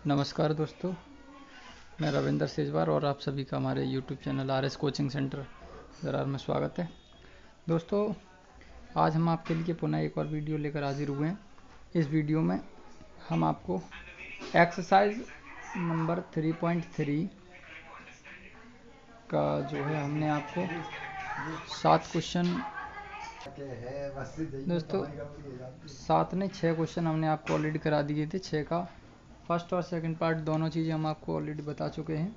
नमस्कार दोस्तों, मैं रविंदर सेजवार और आप सभी का हमारे YouTube channel RS coaching centre दरार में स्वागत है। दोस्तों, आज हम आपके लिए पुनः एक और वीडियो लेकर हाजिर हुए हैं। इस वीडियो में हम आपको एक्सरसाइज नंबर 3.3 का जो है हमने आपको 7 क्वेश्चन दोस्तों 7 नहीं 6 क्वेश्चन हमने आपको ऑलरेडी करा दिए थे। 6 का फर्स्ट और सेकंड पार्ट दोनों चीज़ें हम आपको ऑलरेडी बता चुके हैं।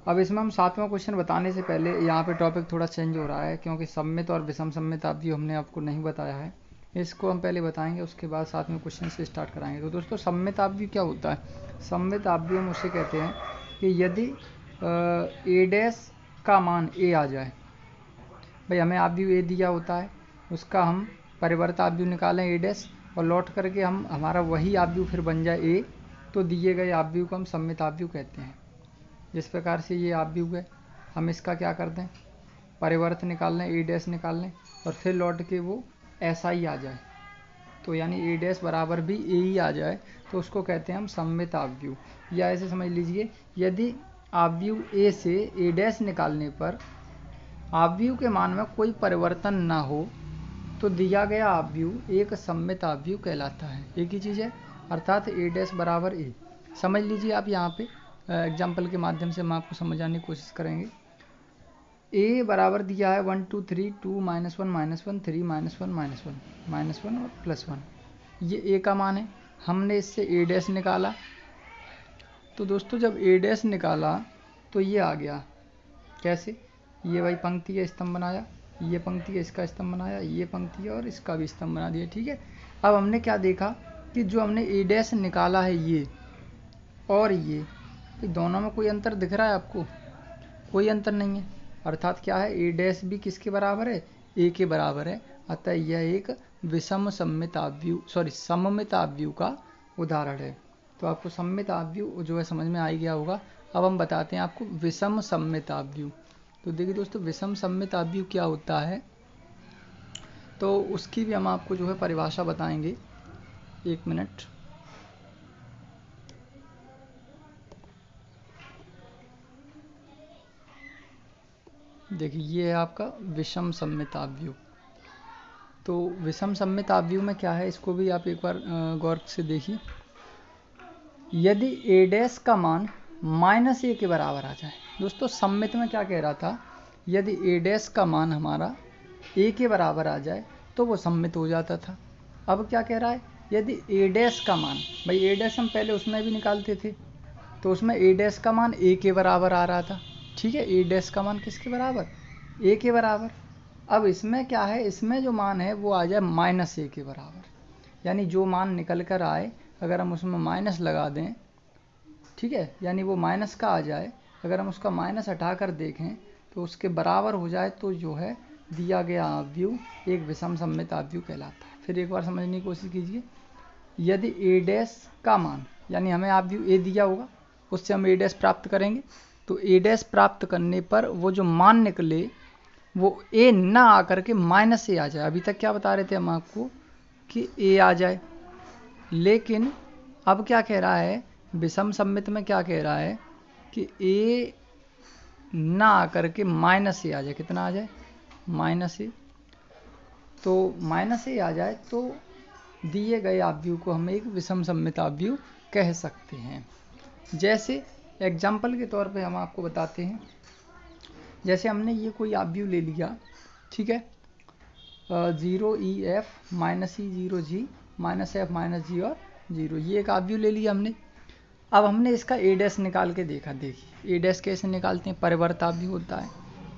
अब इसमें हम 7वां क्वेश्चन बताने से पहले यहाँ पे टॉपिक थोड़ा चेंज हो रहा है, क्योंकि सममित और विषम सममित अवयव हमने आपको नहीं बताया है। इसको हम पहले बताएंगे, उसके बाद 7वें क्वेश्चन से स्टार्ट कराएंगे। तो दोस्तों, सममित अवयव क्या होता है? सममित अवयव हम उसे कहते हैं कि यदि ए डैश का मान ए आ जाए। भाई हमें अवयव ए दिया होता है, उसका हम परिवर्त अवयव निकालें ए डैश और लौट करके हम हमारा वही अवयव फिर बन जाए ए, तो दिए गए अवयव को हम सममित अवयव कहते हैं। जिस प्रकार से ये अवयव है, हम इसका क्या कर दें, परिवर्त निकाल लें, ए डैश निकाल लें और फिर लौट के वो ऐसा ही आ जाए, तो यानी ए डैश बराबर भी ए ही आ जाए, तो उसको कहते हैं हम सममित अवयव। या ऐसे समझ लीजिए, यदि अवयव ए से ए डैश निकालने पर अवयव के मान में कोई परिवर्तन ना हो, तो दिया गया अवयव एक सममित अवयव कहलाता है। एक ही चीज़ है, अर्थात ए डैश बराबर ए। समझ लीजिए आप, यहाँ पे एग्जाम्पल के माध्यम से हम आपको समझाने की कोशिश करेंगे। ए बराबर दिया है 1 2 3 2 -1 -1 3 -1 -1 और +1। ये ए का मान है। हमने इससे ए डैश निकाला, तो दोस्तों जब ए डैश निकाला तो ये आ गया। कैसे? ये भाई पंक्ति का स्तंभ बनाया, ये पंक्ति का इसका स्तंभ बनाया, ये पंक्ति है और इसका भी स्तंभ बना दिया। ठीक है। अब हमने क्या देखा कि जो हमने ए डैश निकाला है ये और ये, तो दोनों में कोई अंतर दिख रहा है आपको? कोई अंतर नहीं है। अर्थात क्या है, ए डैश भी किसके बराबर है? ए के बराबर है। अतः यह एक विषम सममित अवयव सममित अवयव का उदाहरण है। तो आपको सममित अवयव जो है समझ में आ ही गया होगा। अब हम बताते हैं आपको विषम सममित अवयव। तो देखिए दोस्तों, विषम सममित अवयव क्या होता है, तो उसकी भी हम आपको जो है परिभाषा बताएंगे। 1 मिनट। देखिए, ये है आपका विषम सममित अवयव। तो विषम सममित अवयव में क्या है, इसको भी आप एक बार गौर से देखिए। यदि ए डैश का मान -a के बराबर आ जाए। दोस्तों, सममित में क्या कह रहा था, यदि ए डैश का मान हमारा a के बराबर आ जाए तो वो सममित हो जाता था। अब क्या कह रहा है, यदि ए डैश का मान, भाई ए डैश हम पहले उसमें भी निकालते थे, तो उसमें ए डैश का मान a के बराबर आ रहा था। ठीक है, ए डैश का मान किसके बराबर? a के बराबर। अब इसमें क्या है, इसमें जो मान है वो आ जाए -a के बराबर, यानी जो मान निकल कर आए अगर हम उसमें माइनस लगा दें, ठीक है, यानी वो माइनस का आ जाए, अगर हम उसका माइनस हटा कर देखें तो उसके बराबर हो जाए, तो जो है दिया गया अवयव एक विषम सममित अवयव कहलाता है। फिर एक बार समझने की कोशिश कीजिए। यदि ए डैश का मान, यानी हमें अवयव ए दिया होगा, उससे हम ए डैश प्राप्त करेंगे, तो ए डैश प्राप्त करने पर वो जो मान निकले वो ए ना आकर के -a आ जाए। अभी तक क्या बता रहे थे हम आपको कि ए आ जाए, लेकिन अब क्या कह रहा है, विषम सममित में क्या कह रहा है कि ए ना आकर के -a आ जाए। कितना आ जाए? -a। तो -a आ जाए तो दिए गए अवयव को हम एक विषम सममित अवयव कह सकते हैं। जैसे एग्जाम्पल के तौर पे हम आपको बताते हैं, जैसे हमने ये कोई अवयव ले लिया, ठीक है, 0e f -e 0g -f -g और 0, ये एक अवयव ले लिया हमने। अब हमने इसका ए डैश निकाल के देखा। देखिए ए डैश कैसे निकालते हैं, परिवर्त अवयव होता है।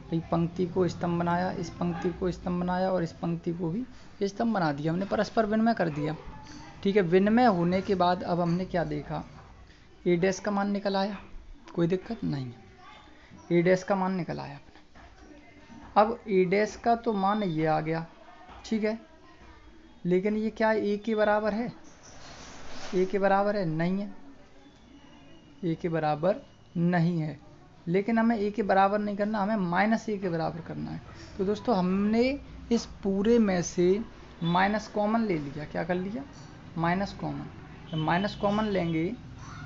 भाई पंक्ति को स्तंभ बनाया, इस पंक्ति को स्तंभ बनाया और इस पंक्ति को भी स्तंभ बना दिया, हमने परस्पर विनिमय कर दिया। ठीक है, विनिमय होने के बाद अब हमने क्या देखा, ए डैश का मान निकल आया, कोई दिक्कत नहीं, ए डैश का मान निकल आया अपने। अब ए डैश का तो मान ये आ गया, ठीक है, लेकिन ये क्या ए के बराबर है? ए के बराबर है? नहीं है, ए के बराबर नहीं है। लेकिन हमें ए के बराबर नहीं करना, हमें -a के बराबर करना है। तो दोस्तों, हमने इस पूरे में से माइनस कॉमन ले लिया। क्या कर लिया? Minus common. जब माइनस कॉमन लेंगे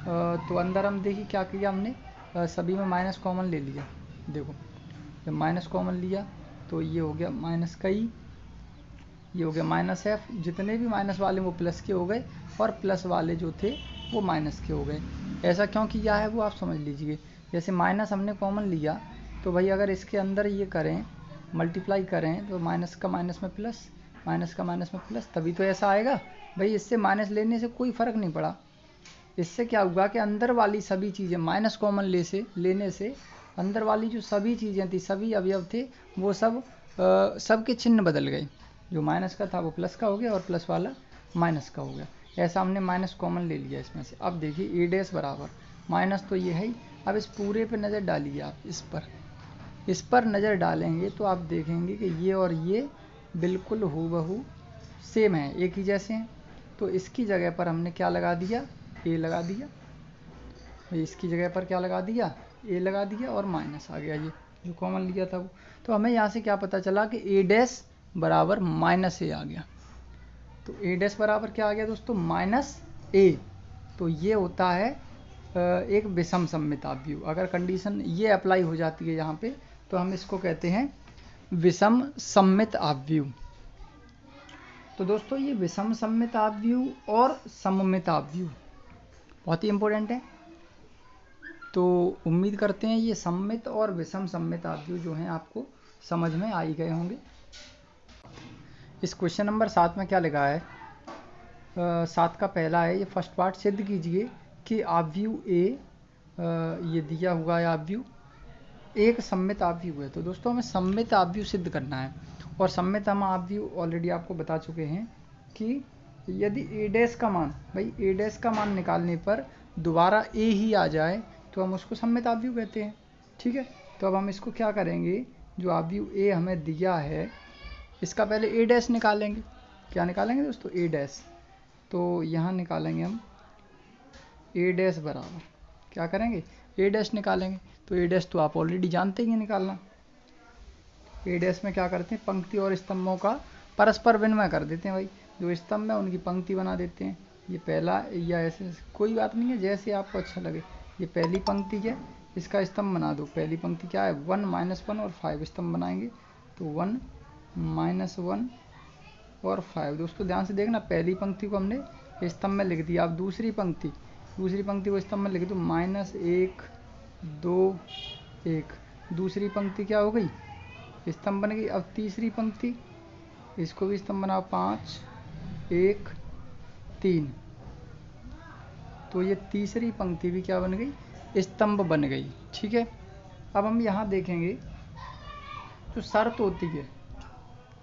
तो अंदर हम देखिए क्या किया हमने, सभी में माइनस कॉमन ले लिया। देखो जब माइनस कॉमन लिया तो ये हो गया माइनस का ई, ये हो गया माइनस एफ, जितने भी माइनस वाले वो प्लस के हो गए और प्लस वाले जो थे वो माइनस के हो गए। ऐसा क्यों किया है वो आप समझ लीजिए। जैसे माइनस हमने कॉमन लिया तो भाई अगर इसके अंदर ये करें मल्टीप्लाई करें तो माइनस का माइनस में प्लस, माइनस का माइनस में प्लस, तभी तो ऐसा आएगा भाई। इससे माइनस लेने से कोई फ़र्क नहीं पड़ा। इससे क्या हुआ कि अंदर वाली सभी चीज़ें माइनस कॉमन लेने से अंदर वाली जो सभी चीज़ें थी, सभी अवयव थे, वो सब के चिन्ह बदल गए। जो माइनस का था वो प्लस का हो गया और प्लस वाला माइनस का हो गया। ऐसा हमने माइनस कॉमन ले लिया इसमें से। अब देखिए ए डैश बराबर माइनस तो ये है ही। अब इस पूरे पे नज़र डालिए आप, इस पर नज़र डालेंगे तो आप देखेंगे कि ये और ये बिल्कुल हूबहू सेम है, एक ही जैसे हैं। तो इसकी जगह पर हमने क्या लगा दिया, ए लगा दिया। इसकी जगह पर क्या लगा दिया, ए लगा दिया और माइनस आ गया ये जो कॉमन लिया था वो। तो हमें यहाँ से क्या पता चला कि ए डैश बराबर माइनस ए आ गया। तो ए डैश बराबर क्या आ गया दोस्तों, माइनस ए। तो ये होता है एक विषम सममित आव्यूह। अगर कंडीशन ये अप्लाई हो जाती है यहाँ पे तो हम इसको कहते हैं विषम सममित आव्यूह। तो दोस्तों ये विषम सममित आव्यूह और सममित आव्यूह बहुत ही इंपॉर्टेंट है। तो उम्मीद करते हैं ये सममित और विषम सममित आव्यूह जो हैं आपको समझ में आ ही गए होंगे। इस क्वेश्चन नंबर 7 में क्या लिखा है, 7 का पहला है, ये फर्स्ट पार्ट, सिद्ध कीजिए कि आव्यूह ए, ये दिया हुआ है आव्यूह एक सममित आव्यूह है। तो दोस्तों हमें सममित आव्यूह सिद्ध करना है और सममित हम आव्यूह ऑलरेडी आपको बता चुके हैं कि यदि ए डैश का मान, भाई ए डैश का मान निकालने पर दोबारा ए ही आ जाए तो हम उसको सममित आव्यूह कहते हैं। ठीक है, तो अब हम इसको क्या करेंगे, जो आव्यूह ए हमें दिया है इसका पहले ए डैश निकालेंगे। क्या निकालेंगे दोस्तों, ए डैश। तो यहाँ निकालेंगे हम ए डैश बराबर, क्या करेंगे, ए डैश निकालेंगे। तो ए डैश तो आप ऑलरेडी जानते ही निकालना। ए डैश में क्या करते हैं, पंक्ति और स्तंभों का परस्पर विनिमय कर देते हैं। भाई जो स्तंभ है उनकी पंक्ति बना देते हैं। ये पहला या ऐसे कोई बात नहीं है, जैसे आपको अच्छा लगे। ये पहली पंक्ति है, इसका स्तंभ बना दो। पहली पंक्ति क्या है, 1 -1 और 5 स्तंभ बनाएंगे। तो 1 -1 और 5। दोस्तों ध्यान से देखना, पहली पंक्ति को हमने स्तंभ में लिख दिया। अब दूसरी पंक्ति को स्तंभ में लिख दो, -1 2 1। दूसरी पंक्ति क्या हो गई, स्तंभ बन गई। अब तीसरी पंक्ति, इसको भी स्तंभ बनाओ, 5 1 3। तो ये तीसरी पंक्ति भी क्या बन गई, स्तंभ बन गई। ठीक है, अब हम यहाँ देखेंगे जो शर्त होती है,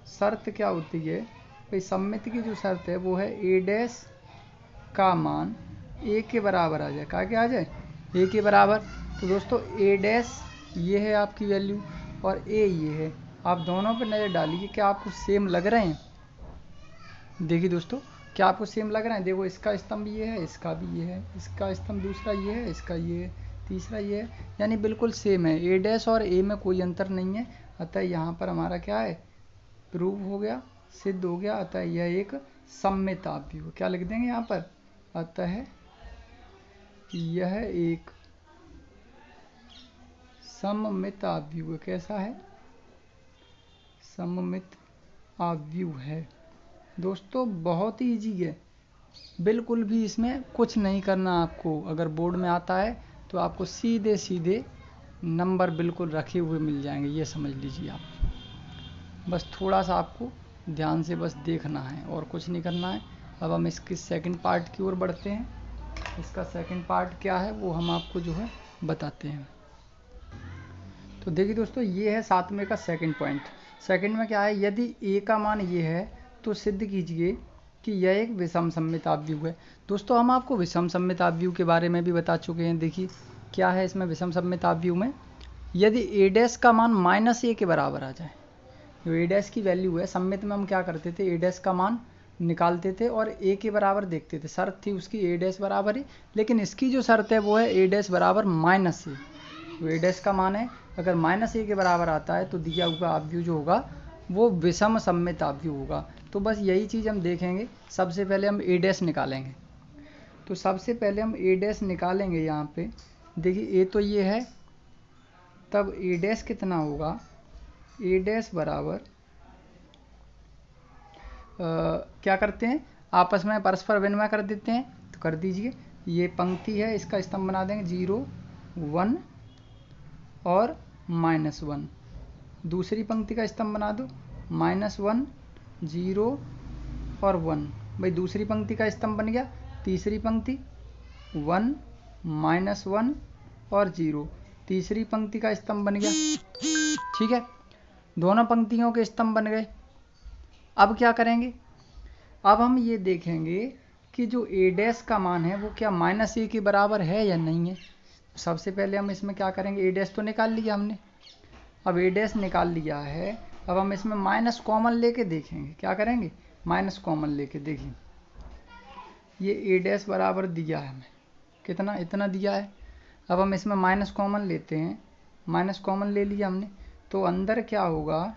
शर्त क्या होती है भाई, सममित की जो शर्त है वो है ए डैश का मान ए के बराबर आ जाए। क्या आ जाए, ए के बराबर। तो दोस्तों ए डैश ये है आपकी वैल्यू और ए ये है। आप दोनों पर नज़र डालिए, क्या आपको सेम लग रहे हैं। देखिए दोस्तों, क्या आपको सेम लग रहे हैं। देखो इसका स्तंभ ये है, इसका भी ये है, इसका स्तंभ दूसरा ये है, इसका ये है, तीसरा ये है, यानी बिल्कुल सेम है। ए डैश और ए में कोई अंतर नहीं है। अतः यहाँ पर हमारा क्या है, प्रूव हो गया, सिद्ध हो गया। अतः यह एक सममित आव्यूह। क्या लिख देंगे यहाँ पर, अतः यह एक सममित आव्यूह। कैसा है, सममित आव्यूह है। दोस्तों बहुत ही ईजी है, बिल्कुल भी इसमें कुछ नहीं करना आपको। अगर बोर्ड में आता है तो आपको सीधे सीधे नंबर बिल्कुल रखे हुए मिल जाएंगे, ये समझ लीजिए आप। बस थोड़ा सा आपको ध्यान से बस देखना है और कुछ नहीं करना है। अब हम इसके सेकंड पार्ट की ओर बढ़ते हैं। इसका सेकंड पार्ट क्या है वो हम आपको जो है बताते हैं। तो देखिए दोस्तों, ये है 7वें का सेकंड पॉइंट। सेकंड में क्या है, यदि ए का मान ये है तो सिद्ध कीजिए कि यह एक विषम सममित आव्यूह है। दोस्तों हम आपको विषम सममित आव्यूह के बारे में भी बता चुके हैं। देखिए क्या है इसमें विषम सममित आव्यूह में, यदि ए डैश का मान -a के बराबर आ जाए। जो ए डैश की वैल्यू है, सममित में हम क्या करते थे, ए डैश का मान निकालते थे और ए के बराबर देखते थे। शर्त थी उसकी ए डैश बराबर ही, लेकिन इसकी जो शर्त है वो है ए डैश बराबर -a। जो ए डैश का मान है अगर -a के बराबर आता है तो दिया हुआ आव्यूह जो होगा वो विषम सममित आव्यूह होगा। तो बस यही चीज़ हम देखेंगे। सबसे पहले हम ए डैश निकालेंगे। तो सबसे पहले हम ए डैश निकालेंगे यहाँ पे। देखिए ए तो ये है, तब ए डैश कितना होगा, ए डैश बराबर क्या करते हैं, आपस में परस्पर विनिमय कर देते हैं, तो कर दीजिए। ये पंक्ति है, इसका स्तंभ बना देंगे 0 1 और -1। दूसरी पंक्ति का स्तंभ बना दो -1 0 और 1। भाई दूसरी पंक्ति का स्तंभ बन गया। तीसरी पंक्ति 1 -1 और 0, तीसरी पंक्ति का स्तंभ बन गया। ठीक है, दोनों पंक्तियों के स्तंभ बन गए। अब क्या करेंगे, अब हम ये देखेंगे कि जो ए डैश का मान है वो क्या -a के बराबर है या नहीं है। सबसे पहले हम इसमें क्या करेंगे, ए डैश तो निकाल लिया हमने, अब ए डैश निकाल लिया है, अब हम इसमें माइनस कॉमन लेके देखेंगे। क्या करेंगे, माइनस कॉमन लेके। देखिए ये ए डैश बराबर दिया है हमें, कितना, इतना दिया है। अब हम इसमें माइनस कॉमन लेते हैं, माइनस कॉमन ले लिया हमने, तो अंदर क्या होगा,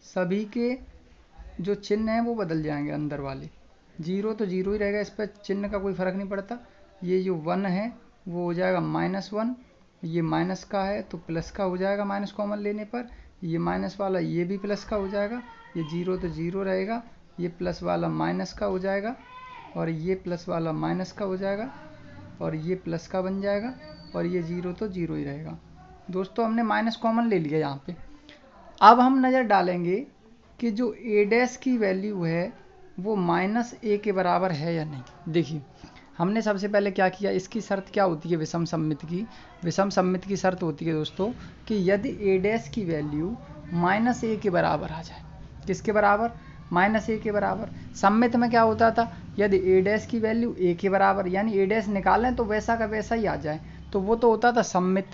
सभी के जो चिन्ह हैं वो बदल जाएंगे अंदर वाले। 0 तो 0 ही रहेगा, इस पर चिन्ह का कोई फ़र्क नहीं पड़ता। ये जो 1 है वो हो जाएगा -1, ये माइनस का है तो प्लस का हो जाएगा माइनस कॉमन लेने पर। ये माइनस वाला ये भी प्लस का हो जाएगा, ये 0 तो 0 रहेगा, ये प्लस वाला माइनस का हो जाएगा, और ये प्लस वाला माइनस का हो जाएगा, और ये प्लस का बन जाएगा, और ये 0 तो 0 ही रहेगा। दोस्तों हमने माइनस कॉमन ले लिया यहाँ पे। अब हम नज़र डालेंगे कि जो ए डैश की वैल्यू है वो -a के बराबर है या नहीं। देखिए हमने सबसे पहले क्या किया, इसकी शर्त क्या होती है विषम सममित की, विषम सममित की शर्त होती है दोस्तों कि यदि ए डैश की वैल्यू -a के बराबर आ जाए। किसके बराबर, -a के बराबर। सममित में क्या होता था, यदि ए डैश की वैल्यू a के बराबर, यानी ए डैश निकालें तो वैसा का वैसा ही आ जाए, तो वो तो होता था सममित।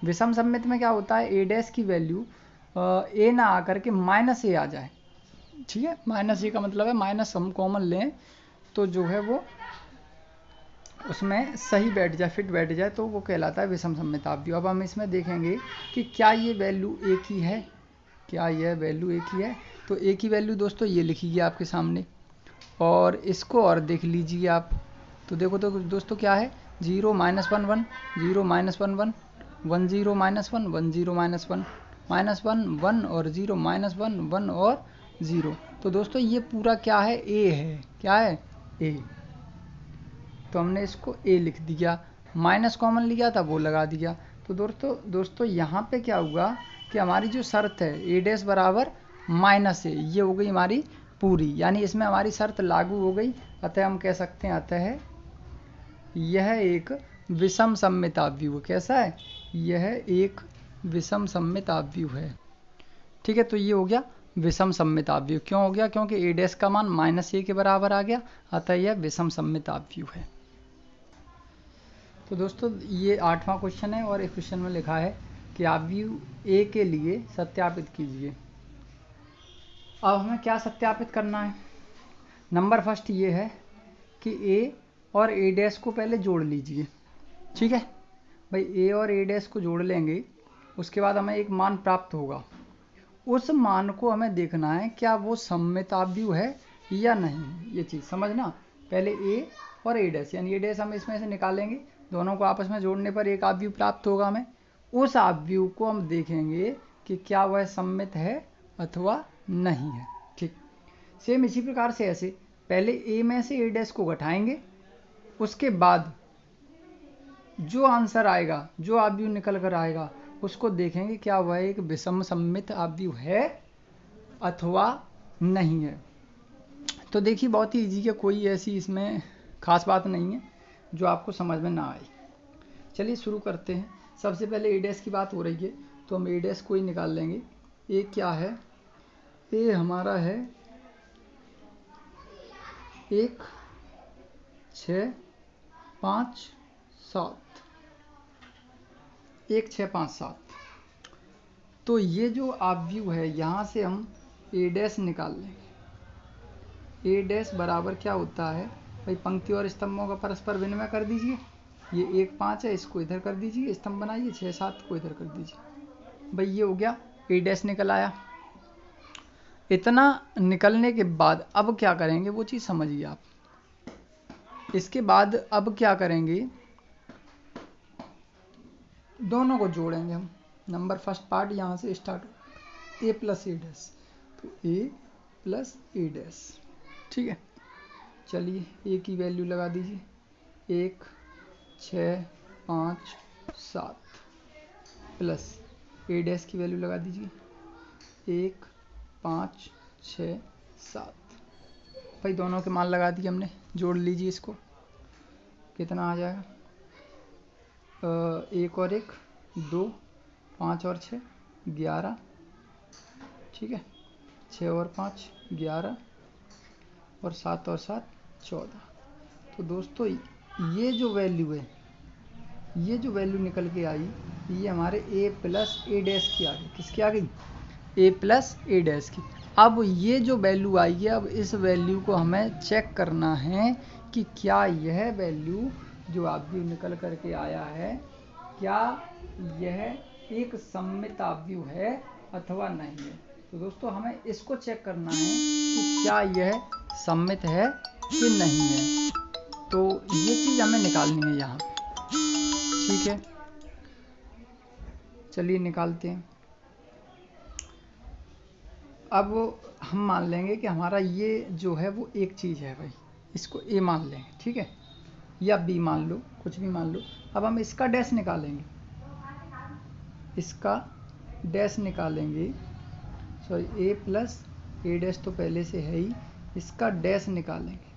विषम सममित में क्या होता है, ए डैश की वैल्यू a ना आकर के -a आ जाए। ठीक है, -a का मतलब है माइनस हम कॉमन लें तो जो है वो उसमें सही बैठ जाए, फिट बैठ जाए, तो वो कहलाता है विषम सममित आव्यूह। अब हम इसमें देखेंगे कि क्या ये वैल्यू a की है, क्या यह वैल्यू a की है। तो a की वैल्यू दोस्तों ये लिखी गई आपके सामने, और इसको और देख लीजिए आप। तो देखो तो दोस्तों क्या है, 0 -1 1 0 -1 1 1 0 -1 1 0 -1 -1 1 और 0 -1 1 और 0। तो दोस्तों ये पूरा क्या है, a है। क्या है, a। तो हमने इसको a लिख दिया, माइनस कॉमन लिया था वो लगा दिया। तो दोस्तों यहाँ पे क्या हुआ कि हमारी जो शर्त है ए डैश बराबर -a, ये हो गई हमारी पूरी, यानी इसमें हमारी शर्त लागू हो गई। अतः हम कह सकते हैं अतः यह एक विषम सममित आव्यूह। कैसा है, यह एक विषम सममित आव्यूह है। ठीक है, तो ये हो गया विषम सममित आव्यूह। क्यों हो गया, क्योंकि ए डैश का मान -a के बराबर आ गया, अतः यह विषम सममित आव्यूह है। तो दोस्तों ये 8वां क्वेश्चन है, और इस क्वेश्चन में लिखा है कि आव्यूह ए के लिए सत्यापित कीजिए। अब हमें क्या सत्यापित करना है, नंबर फर्स्ट ये है कि ए और ए डैश को पहले जोड़ लीजिए। ठीक है भाई, ए और ए डैश को जोड़ लेंगे, उसके बाद हमें एक मान प्राप्त होगा। उस मान को हमें देखना है क्या वो सममित आव्यूह है या नहीं, ये चीज़ समझना। पहले ए और ए डैश, यानी ए डैश हम इसमें से निकालेंगे, दोनों को आपस में जोड़ने पर एक आव्यूह प्राप्त होगा हमें। उस आव्यूह को हम देखेंगे कि क्या वह सममित है अथवा नहीं है। ठीक, सेम इसी प्रकार से ऐसे पहले ए में से ए डैश को घटाएंगे, उसके बाद जो आंसर आएगा, जो आव्यूह निकल कर आएगा, उसको देखेंगे क्या वह एक विषम सममित आव्यूह है अथवा नहीं है। तो देखिए बहुत ही इजी है, कोई ऐसी इसमें खास बात नहीं है जो आपको समझ में ना आए। चलिए शुरू करते हैं। सबसे पहले ए डैश की बात हो रही है तो हम ए डैश को ही निकाल लेंगे। ए क्या है, ए हमारा है 1 6 5 7, 1 6 5 7। तो ये जो आव्यूह है यहाँ से हम ए डैश निकाल लेंगे। ए डैश बराबर क्या होता है भाई, पंक्ति और स्तंभों का परस्पर विनिमय कर दीजिए। ये 1 5 है, इसको इधर कर दीजिए, स्तंभ बनाइए, 6 7 को इधर कर दीजिए। भाई ये हो गया ए डैश निकल आया। इतना निकलने के बाद अब क्या करेंगे वो चीज़ समझिए आप। इसके बाद अब क्या करेंगे, दोनों को जोड़ेंगे हम। नंबर फर्स्ट पार्ट यहाँ से स्टार्ट, ए प्लस ए डैश, तो ए प्लस ए डैश। ठीक है, चलिए ए की वैल्यू लगा दीजिए, 1 6 5 7 प्लस ए डैश की वैल्यू लगा दीजिए 1 5 6 7। भाई दोनों के मान लगा दिए हमने, जोड़ लीजिए इसको, कितना आ जाएगा, 1 और 1 2, 5 और 6 11। ठीक है, 6 और 5 11 और 7 और 7 14। तो दोस्तों ये जो वैल्यू है, ये जो वैल्यू निकल के आई, ये हमारे a प्लस ए डैश की आ गई। किसकी आ गई, a प्लस ए डैश की। अब ये जो वैल्यू आई है, अब इस वैल्यू को हमें चेक करना है कि क्या यह वैल्यू जो आव्यूह निकल करके आया है, क्या यह एक सममित आव्यूह है अथवा नहीं है। तो दोस्तों हमें इसको चेक करना है कि क्या यह सममित है कि नहीं है। तो ये चीज़ हमें निकालनी है यहाँ। ठीक है, चलिए निकालते हैं। अब हम मान लेंगे कि हमारा ये जो है वो एक चीज़ है भाई, इसको ए मान लेंगे। ठीक है, या बी मान लो, कुछ भी मान लो। अब हम इसका डैश निकालेंगे, इसका डैश निकालेंगे, सॉरी ए प्लस ए डैश तो पहले से है ही, इसका डैश निकालेंगे।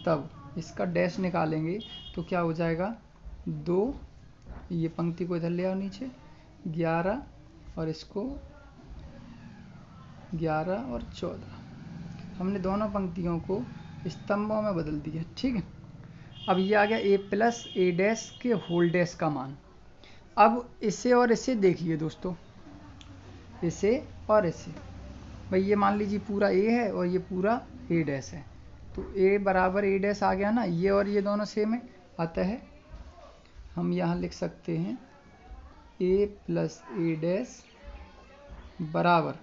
तब इसका डैश निकालेंगे तो क्या हो जाएगा, 2, ये पंक्ति को इधर ले आओ नीचे, 11 और इसको 11 और 14। हमने दोनों पंक्तियों को स्तंभों में बदल दिया। ठीक है, अब ये आ गया ए प्लस ए डैश के होल डैश का मान। अब इसे और इसे देखिए दोस्तों, इसे और इसे, भाई ये मान लीजिए पूरा ए है और ये पूरा ए डैश है, तो ए बराबर ए डैश आ गया ना, ये और ये दोनों सेम है। अतः हम यहाँ लिख सकते हैं ए प्लस ए डैश बराबर,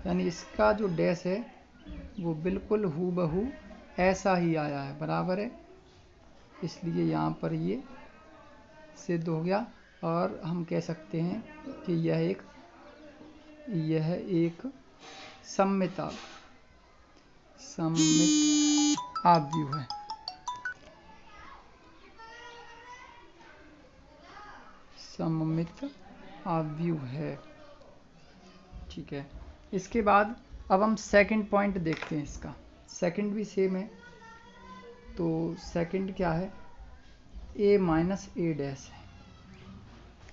यानी इसका जो डैश है वो बिल्कुल हूबहू ऐसा ही आया है, बराबर है, इसलिए यहाँ पर ये सिद्ध हो गया। और हम कह सकते हैं कि यह एक सममित आव्यूह है। सममित आव्यूह है। ठीक है, इसके बाद अब हम सेकंड पॉइंट देखते हैं। इसका सेकंड भी सेम है। तो सेकंड क्या है, ए माइनस ए डैश है।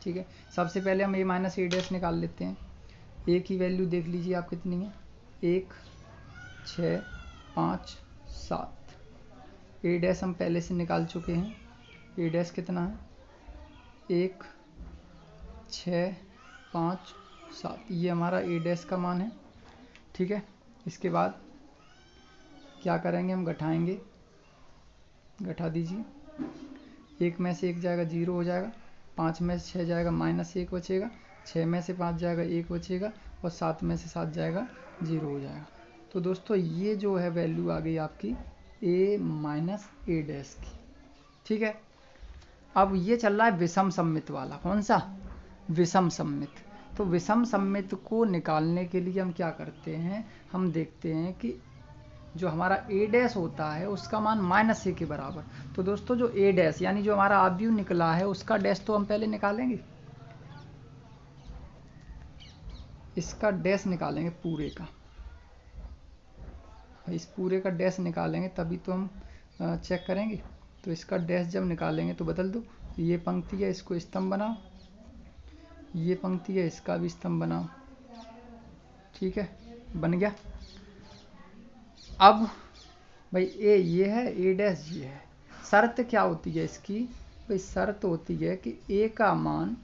ठीक है, सबसे पहले हम ए माइनस ए डैश निकाल लेते हैं। ए की वैल्यू देख लीजिए आप कितनी है, 1 6 5 7। ए डैश हम पहले से निकाल चुके हैं, ए डैश कितना है, 1 6 5 7, ये हमारा ए डैश का मान है। ठीक है, इसके बाद क्या करेंगे, हम घटाएंगे, घटा दीजिए, 1 में से 1 जाएगा 0 हो जाएगा, 5 में से 6 जाएगा -1 बचेगा, 6 में से 5 जाएगा 1 बचेगा और 7 में से 7 जाएगा 0 हो जाएगा। तो दोस्तों ये जो है वैल्यू आ गई आपकी ए माइनस ए डैश की। ठीक है, अब ये चल रहा है विषम सममित वाला। कौन सा, विषम सममित। तो विषम सममित को निकालने के लिए हम क्या करते हैं, हम देखते हैं कि जो हमारा ए डैश होता है उसका मान -a के बराबर। तो दोस्तों जो ए डैश यानी जो हमारा आव्यूह निकला है उसका डैश तो हम पहले निकालेंगे, इसका डैश निकालेंगे पूरे का, इस पूरे का डैश निकालेंगे तभी तो हम चेक करेंगे। तो इसका डैश जब निकालेंगे तो बदल दो, ये पंक्ति है इसको स्तंभ बनाओ, ये पंक्ति है इसका भी स्तंभ बनाओ। ठीक है, बन गया। अब भाई ए ये है, ए डैश ये है। शर्त क्या होती है इसकी, भाई शर्त होती है कि ए का मान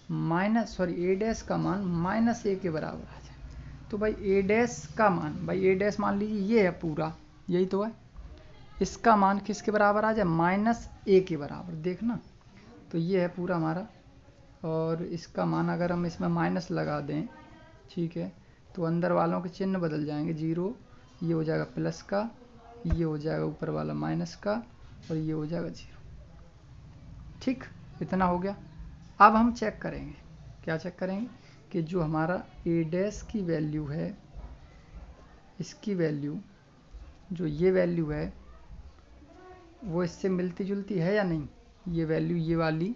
ए डैश का मान -a के बराबर आ जाए। तो भाई ए डैश का मान, भाई ए डैश मान लीजिए ये है पूरा, यही तो है, इसका मान किसके बराबर आ जाए, -a के बराबर। देखना, तो ये है पूरा हमारा, और इसका मान अगर हम इसमें माइनस लगा दें, ठीक है, तो अंदर वालों के चिन्ह बदल जाएंगे, 0 ये हो जाएगा प्लस का ये हो जाएगा ऊपर वाला माइनस का और ये हो जाएगा 0। ठीक, इतना हो गया। अब हम चेक करेंगे, क्या चेक करेंगे कि जो हमारा a डैश की वैल्यू है, इसकी वैल्यू, जो ये वैल्यू है वो इससे मिलती जुलती है या नहीं। ये वैल्यू, ये वाली,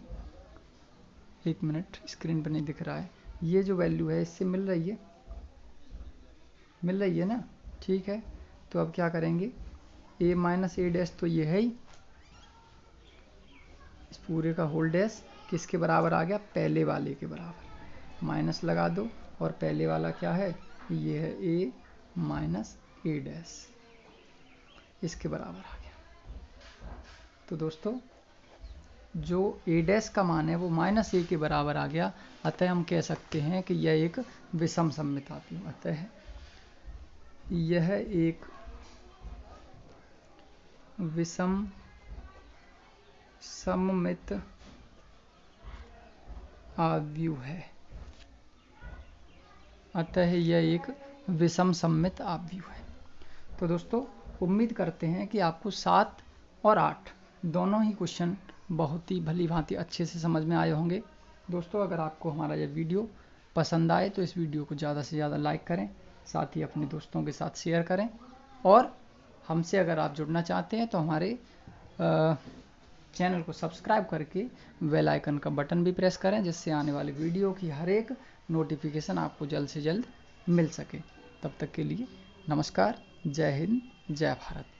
एक मिनट स्क्रीन पर नहीं दिख रहा है, ये जो वैल्यू है इससे मिल रही है, मिल रही है ना। ठीक है, तो अब क्या करेंगे, a माइनस a डैश तो ये है ही, इस पूरे का होल डैश किसके बराबर आ गया, पहले वाले के बराबर। माइनस लगा दो और पहले वाला क्या है, ये है a माइनस a डैश, इसके बराबर आ गया। तो दोस्तों जो a डैश का मान है वो माइनस a के बराबर आ गया, अतः हम कह सकते हैं कि यह एक विषम सममित आव्यूह, अतः यह एक विषम सममित आव्यूह है, अतः यह एक विषम सममित आव्यूह है। तो दोस्तों उम्मीद करते हैं कि आपको 7 और 8 दोनों ही क्वेश्चन बहुत ही भली भांति अच्छे से समझ में आए होंगे। दोस्तों अगर आपको हमारा यह वीडियो पसंद आए तो इस वीडियो को ज़्यादा से ज़्यादा लाइक करें, साथ ही अपने दोस्तों के साथ शेयर करें, और हमसे अगर आप जुड़ना चाहते हैं तो हमारे चैनल को सब्सक्राइब करके बेल आइकन का बटन भी प्रेस करें, जिससे आने वाले वीडियो की हर एक नोटिफिकेशन आपको जल्द से जल्द मिल सके। तब तक के लिए नमस्कार, जय हिंद, जय भारत।